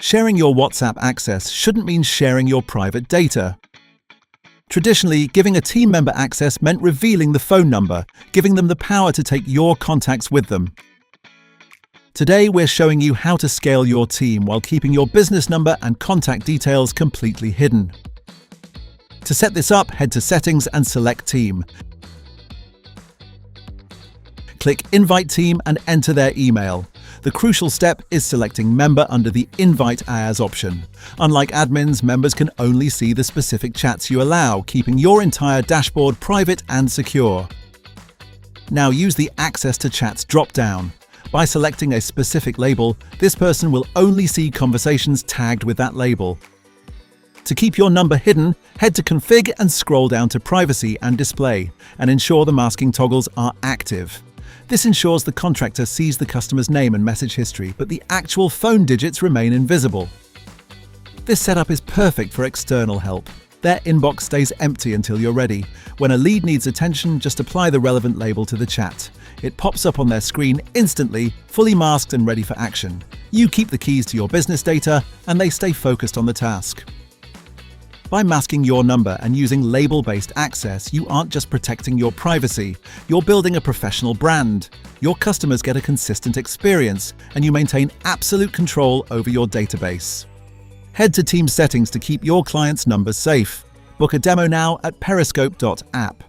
Sharing your WhatsApp access shouldn't mean sharing your private data. Traditionally, giving a team member access meant revealing the phone number, giving them the power to take your contacts with them. Today, we're showing you how to scale your team while keeping your business number and contact details completely hidden. To set this up, head to Settings and select Team. Click Invite Team and enter their email. The crucial step is selecting Member under the Invite As option. Unlike admins, members can only see the specific chats you allow, keeping your entire dashboard private and secure. Now use the Access to Chats drop-down. By selecting a specific label, this person will only see conversations tagged with that label. To keep your number hidden, head to Config and scroll down to Privacy and Display, and ensure the masking toggles are active. This ensures the contractor sees the customer's name and message history, but the actual phone digits remain invisible. This setup is perfect for external help. Their inbox stays empty until you're ready. When a lead needs attention, just apply the relevant label to the chat. It pops up on their screen instantly, fully masked and ready for action. You keep the keys to your business data, and they stay focused on the task. By masking your number and using label-based access, you aren't just protecting your privacy, you're building a professional brand. Your customers get a consistent experience, and you maintain absolute control over your database. Head to Team Settings to keep your clients' numbers safe. Book a demo now at periskope.app.